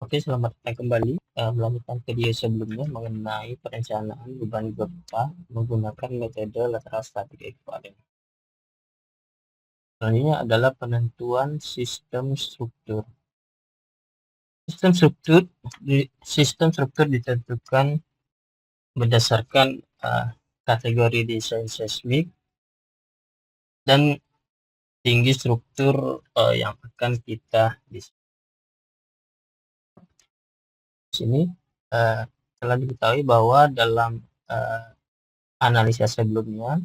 Oke, selamat datang kembali. Melanjutkan video sebelumnya mengenai perencanaan beban gempa menggunakan metode lateral static equivalent. Selanjutnya adalah penentuan sistem struktur. Sistem struktur ditentukan berdasarkan kategori desain seismik dan tinggi struktur yang akan kita di sini. Telah diketahui bahwa dalam analisa sebelumnya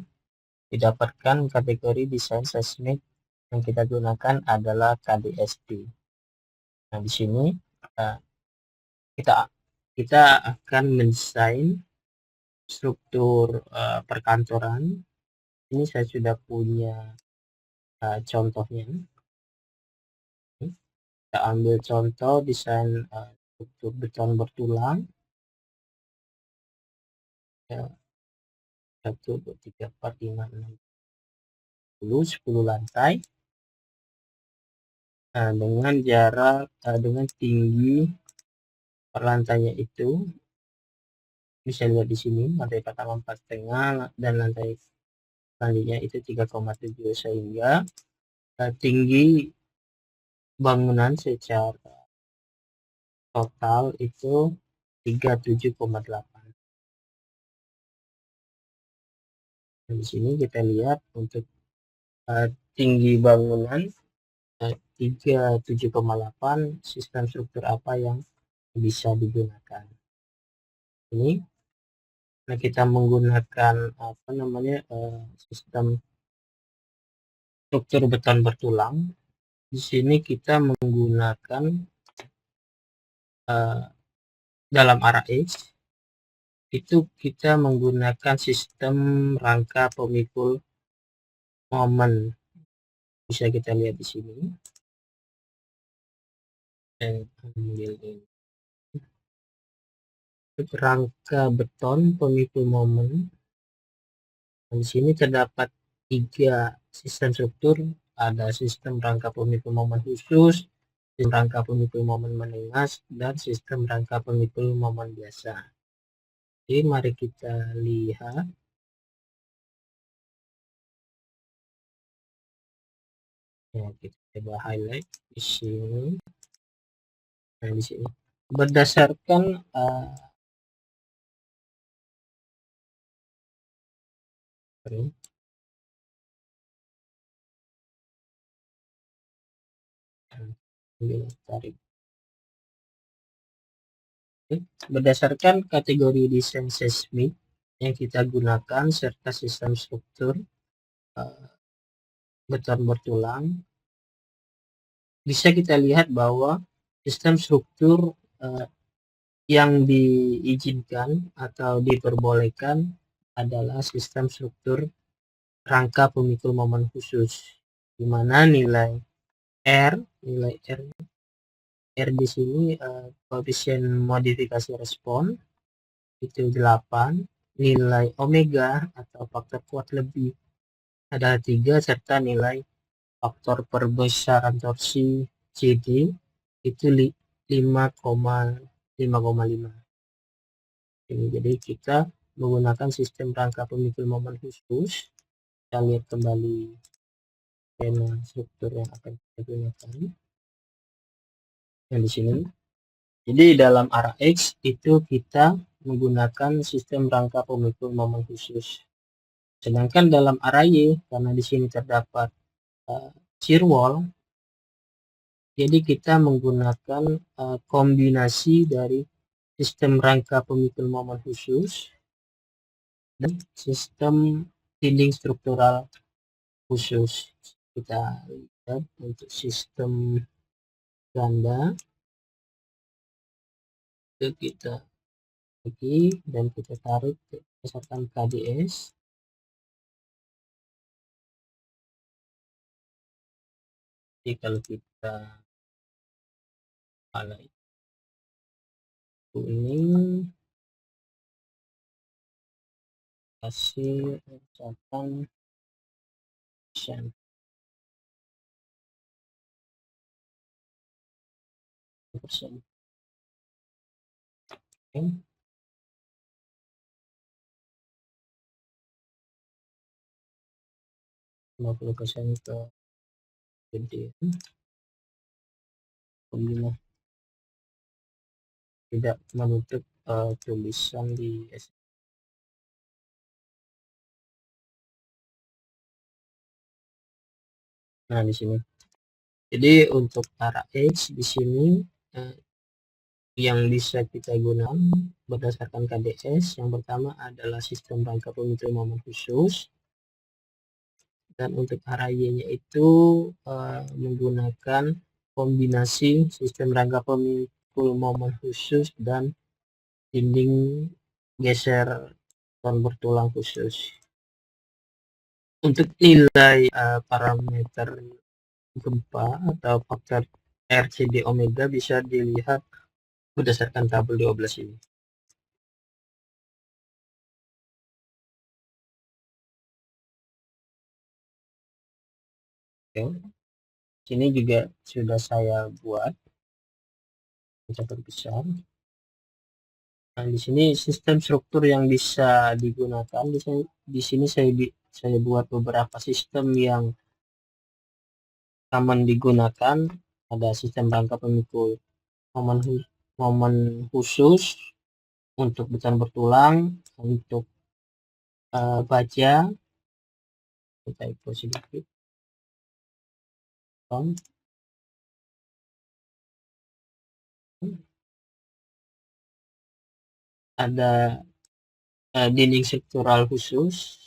didapatkan kategori desain seismik yang kita gunakan adalah KDSD. Nah, di sini kita akan mendesain struktur perkantoran. Ini saya sudah punya contohnya. Kita ambil contoh desain struktur beton bertulang. 1, 2, 3, 4, 5, 6, 10 lantai. Dengan jarak dengan tinggi per lantainya itu bisa lihat di sini, lantai pertama 4,5 dan lantai selanjutnya itu 3,7, sehingga tinggi bangunan secara total itu 37,8. Nah, di sini kita lihat untuk tinggi bangunan 37,8, sistem struktur apa yang bisa digunakan. Ini kita menggunakan sistem struktur beton bertulang. Di sini kita menggunakan dalam arah X itu kita menggunakan sistem rangka pemikul momen. Bisa kita lihat di sini. Rangka beton pemikul momen. Di sini terdapat 3 sistem struktur. Ada sistem rangka pemikul momen khusus, sistem rangka pemikul momen menengas, dan sistem rangka pemikul momen biasa. Jadi mari kita lihat. Ya, kita coba highlight di sini. Nah, di sini berdasarkan berdasarkan kategori desain seismik yang kita gunakan serta sistem struktur beton bertulang, bisa kita lihat bahwa sistem struktur yang diizinkan atau diperbolehkan adalah sistem struktur rangka pemikul momen khusus, di mana nilai R di sini koefisien modifikasi respon itu 8, nilai omega atau faktor kuat lebih adalah 3, serta nilai faktor perbesaran torsi CD itu 5,5. Jadi kita menggunakan sistem rangka pemikul momen khusus. Kita lihat kembali skema struktur yang akan kita gunakan. Yang di sini. Jadi dalam arah X itu kita menggunakan sistem rangka pemikul momen khusus. Sedangkan dalam arah Y, karena di sini terdapat shear wall, jadi kita menggunakan kombinasi dari sistem rangka pemikul momen khusus dan sistem dinding struktural khusus. Kita lihat untuk sistem ganda itu kita lagi dan kita tarik berdasarkan KDS. Jadi kalau kita highlight kuning, hasil ucapan persen. Oke. 50% ke gede. Kemudian tidak menutup tulisan di nah di sini. Jadi untuk arah X di sini yang bisa kita gunakan berdasarkan KDS yang pertama adalah sistem rangka pemikul momen khusus, dan untuk arah Y-nya itu menggunakan kombinasi sistem rangka pemikul momen khusus dan dinding geser dan bertulang khusus. Untuk nilai parameter gempa atau faktor RCD omega bisa dilihat berdasarkan tabel 12 ini. Oke. Sini juga sudah saya buat mencapai besar. Nah, di sini sistem struktur yang bisa digunakan di sini saya buat beberapa sistem yang aman digunakan. Ada sistem rangka pemikul momen khusus untuk beton bertulang, untuk baja kita ikut sedikit. Ada dinding struktural khusus,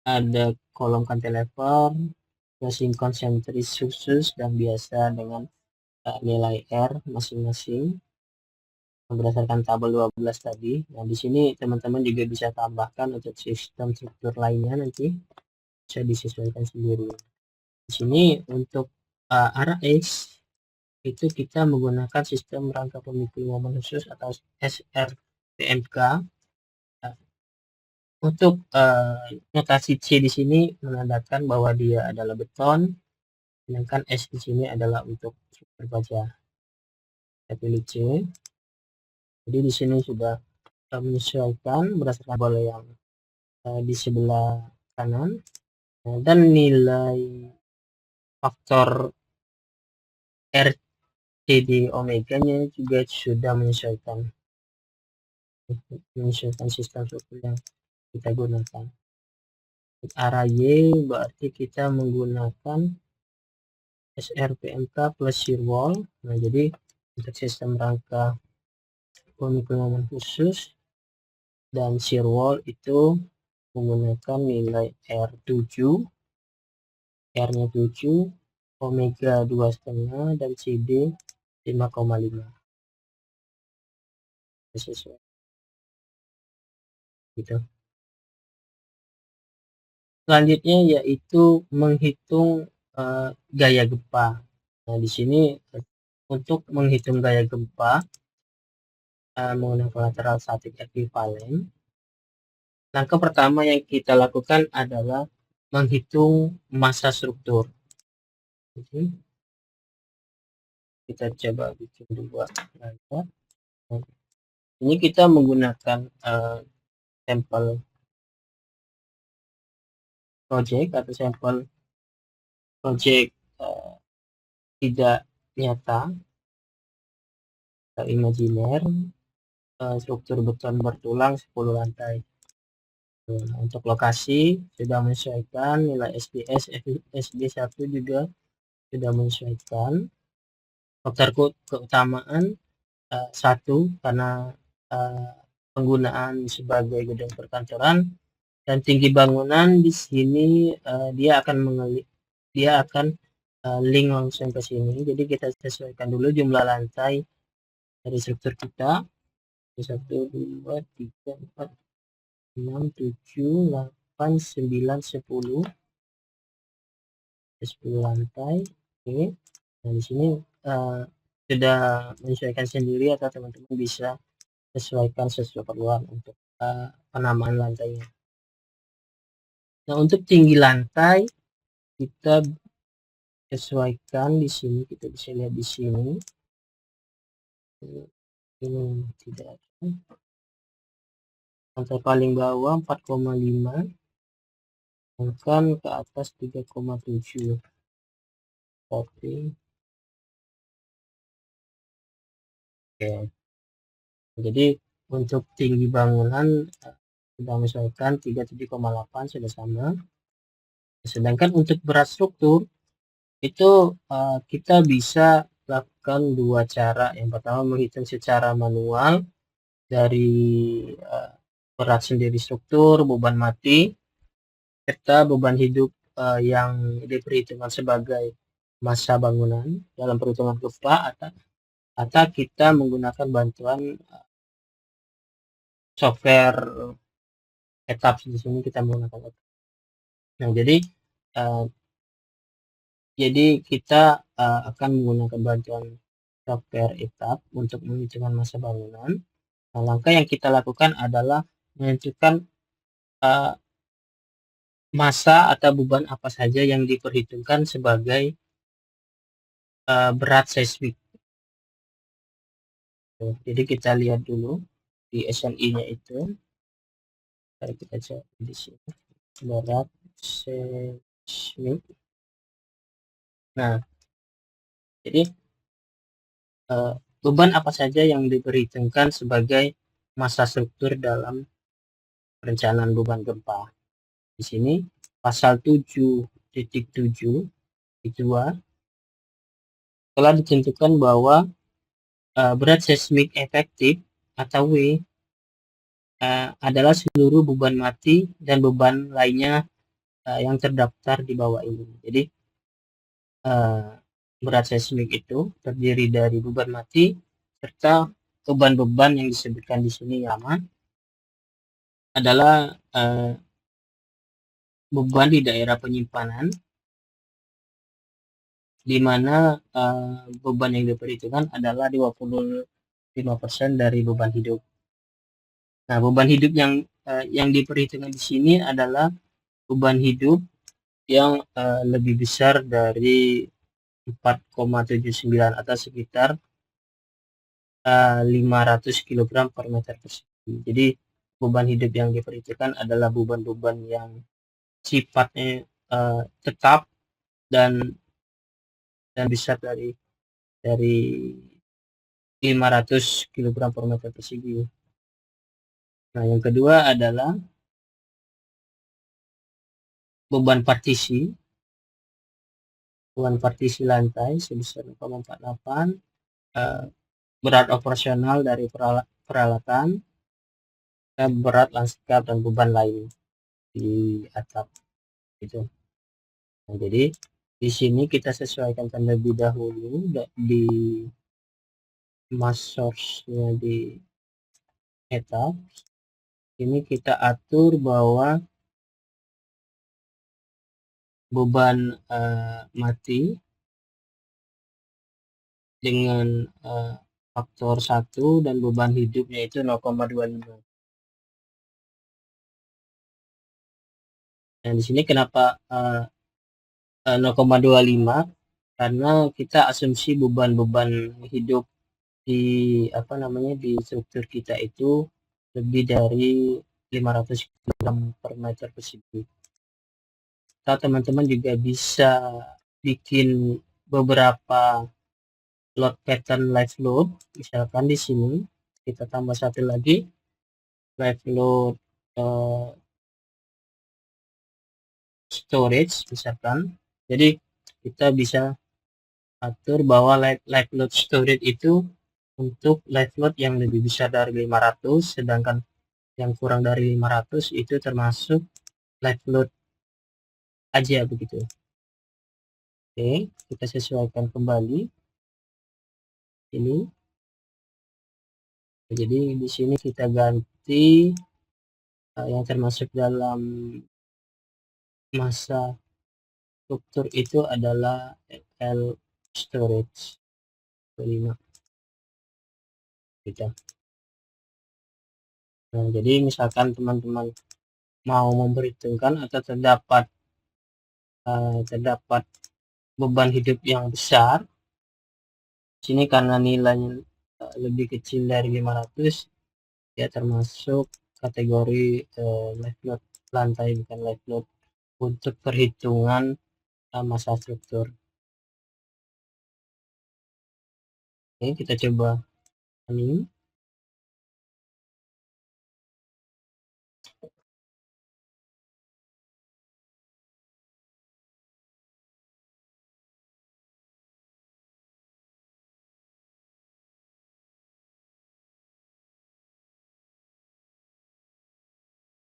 ada kolom cantilever, closing konsentris khusus dan biasa dengan nilai R masing-masing berdasarkan tabel 12 tadi. Nah, di sini teman-teman juga bisa tambahkan untuk sistem struktur lainnya, nanti bisa disesuaikan sendiri. Di sini untuk arah X itu kita menggunakan sistem rangka pemikul momen khusus atau SRPMK. Untuk notasi C di sini menandakan bahwa dia adalah beton, sedangkan S di sini adalah untuk struktur baja. Saya pilih C. Jadi di sini sudah menyesuaikan berdasarkan bola yang di sebelah kanan, dan nilai faktor RCD omega-nya juga sudah menyesuaikan sistem struktur yang kita gunakan. Untuk arah Y berarti kita menggunakan SRPMK plus shear wall. Nah, jadi untuk sistem rangka pemikul momen khusus dan shear wall itu menggunakan nilai R7, R-nya 7, omega 2,5 dan CD 5,5. Sesuai gitu. Selanjutnya yaitu menghitung gaya gempa. Nah, di sini untuk menghitung gaya gempa menggunakan kolateral statik ekuivalen, langkah pertama yang kita lakukan adalah menghitung massa struktur. Jadi, kita coba bikin dua layar. Ini kita menggunakan sampel project atau sampel project tidak nyata atau imajiner, struktur beton bertulang 10 lantai. Nah, untuk lokasi sudah menyesuaikan, nilai SDS SD1 juga sudah menyesuaikan. Faktor keutamaan 1 karena penggunaan sebagai gedung perkantoran, dan tinggi bangunan di sini dia akan link langsung ke sini. Jadi kita sesuaikan dulu jumlah lantai dari struktur kita. 1, 2, 3, 4, 6, 7, 8, 9, 10. 10 lantai. Oke. Nah, di sini sudah menyesuaikan sendiri atau teman-teman bisa sesuaikan sesuai keperluan untuk penamaan lantainya. Nah, untuk tinggi lantai kita sesuaikan di sini, kita bisa lihat di sini ini tidak ada. Lantai paling bawah 4,5, sedangkan ke atas 3,7. Oke. Oke. Jadi untuk tinggi bangunan sudah menyesuaikan 37,8 sudah sama. Sedangkan untuk berat struktur itu kita bisa lakukan dua cara. Yang pertama menghitung secara manual dari berat sendiri struktur, beban mati, serta beban hidup yang diperhitungkan sebagai massa bangunan dalam perhitungan gempa, atau kita menggunakan bantuan software etap. Di sini kita menggunakan etap. Nah, jadi kita akan menggunakan bantuan software etap untuk menentukan massa bangunan. Nah, langkah yang kita lakukan adalah menentukan massa atau beban apa saja yang diperhitungkan sebagai berat seismik. Jadi kita lihat dulu di SNI-nya itu. Kita cari di sini berat seismik. Nah, jadi beban apa saja yang diperhitungkan sebagai massa struktur dalam perencanaan beban gempa. Di sini pasal 7.7 telah ditentukan bahwa berat seismik efektif atau W adalah seluruh beban mati dan beban lainnya yang terdaftar di bawah ini. Jadi berat seismik itu terdiri dari beban mati serta beban-beban yang disebutkan di sini adalah beban di daerah penyimpanan, di mana beban yang diperhitungkan adalah 25% dari beban hidup. Nah, beban hidup yang diperhitungkan di sini adalah beban hidup yang lebih besar dari 4,79 atau sekitar 500 kg per meter persegi. Jadi beban hidup yang diperhitungkan adalah beban-beban yang sifatnya tetap dan besar dari 500 kg per meter persegi. Nah, yang kedua adalah beban partisi lantai sebesar 0,48, berat operasional dari peralatan, berat lanskap dan beban lain di atap itu. Nah, jadi di sini kita sesuaikan terlebih dahulu di mass source-nya di etap. Ini kita atur bahwa beban mati dengan faktor 1 dan beban hidupnya itu 0,25. Nah, di sini kenapa 0,25? Karena kita asumsi beban-beban hidup di di struktur kita itu lebih dari 500 kg per meter persegi. Atau teman-teman juga bisa bikin beberapa load pattern live load. Misalkan di sini kita tambah satu lagi live load storage misalkan. Jadi kita bisa atur bahwa live load storage itu untuk live load yang lebih besar dari 500, sedangkan yang kurang dari 500 itu termasuk live load aja begitu. Oke, kita sesuaikan kembali ini. Jadi di sini kita ganti yang termasuk dalam massa struktur itu adalah L storage 5 gitu. Nah, jadi misalkan teman-teman mau memperhitungkan atau terdapat beban hidup yang besar, sini karena nilainya lebih kecil dari 500, ya termasuk kategori live load lantai, bukan live load untuk perhitungan massa struktur. Oke, kita coba ini.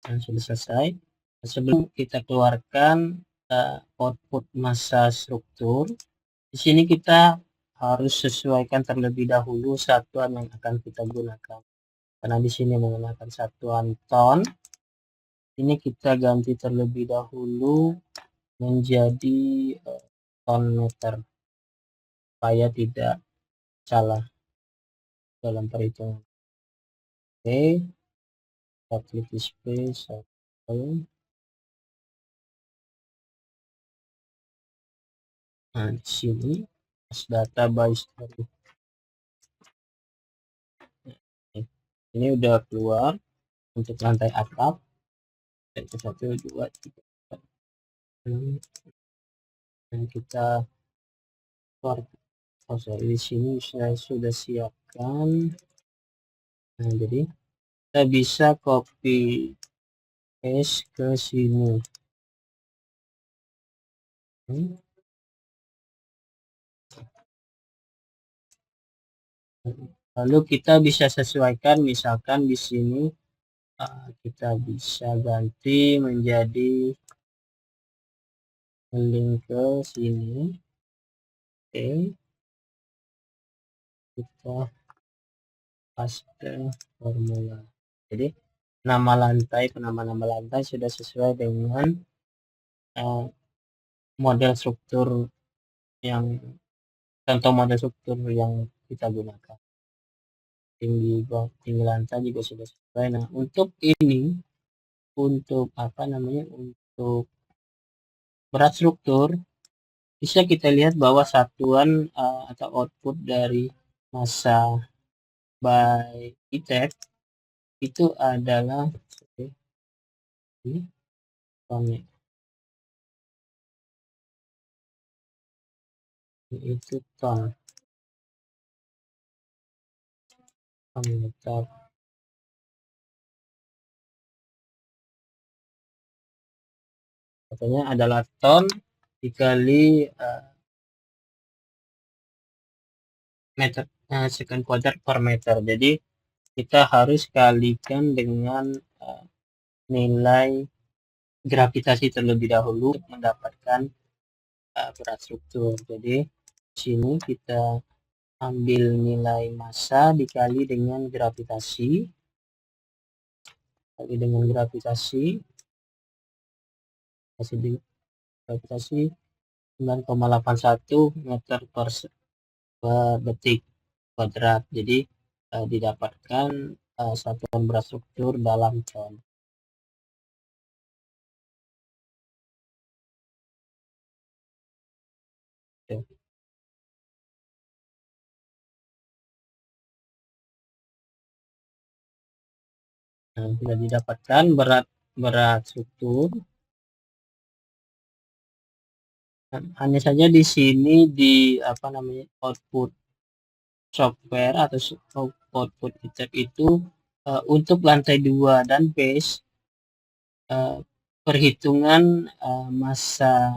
Dan sudah selesai. Sebelum kita keluarkan output massa struktur, di sini kita harus sesuaikan terlebih dahulu satuan yang akan kita gunakan. Karena di sini menggunakan satuan ton, ini kita ganti terlebih dahulu menjadi ton meter supaya tidak salah dalam perhitungan. Oke, kita klik display. Nah, di sini data by story. Ini udah keluar untuk lantai atap. 1, 2, 3, 4, 6. Dan kita keluar. Di sini saya sudah siapkan. Nah, jadi kita bisa copy paste ke sini. Lalu kita bisa sesuaikan, misalkan di sini kita bisa ganti menjadi link ke sini. Oke, kita paste formula. Jadi penama lantai sudah sesuai dengan model struktur yang contoh model struktur yang kita gunakan. Tinggi lantai juga sudah sesuai. Nah, untuk ini, untuk berat struktur, bisa kita lihat bahwa satuan atau output dari massa by ITEC itu adalah ini tonnya, itu ton meter. Katanya adalah ton dikali meter second quarter per meter. Jadi kita harus kalikan dengan nilai gravitasi terlebih dahulu untuk mendapatkan berat struktur. Jadi sini kita ambil nilai massa dikali dengan gravitasi, 9,81 meter per detik kuadrat. Jadi didapatkan satuan berat struktur dalam ton. Nah, sudah didapatkan berat struktur. Hanya saja di sini di output software atau output ITEC itu untuk lantai 2 dan base perhitungan massa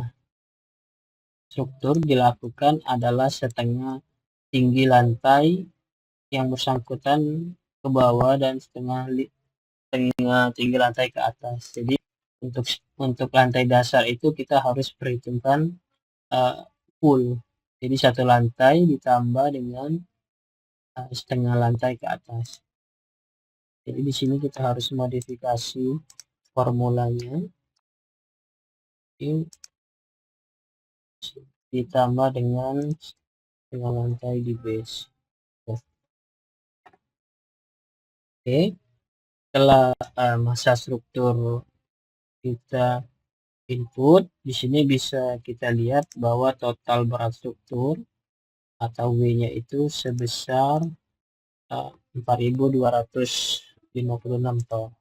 struktur dilakukan adalah setengah tinggi lantai yang bersangkutan ke bawah dan setengah tinggi lantai ke atas. Jadi untuk lantai dasar itu kita harus perhitungkan full. Jadi satu lantai ditambah dengan setengah lantai ke atas. Jadi di sini kita harus modifikasi formulanya. Ini ditambah dengan setengah lantai di base. Oke, setelah massa struktur kita input, di sini bisa kita lihat bahwa total berat struktur atau W-nya itu sebesar 4256 tol.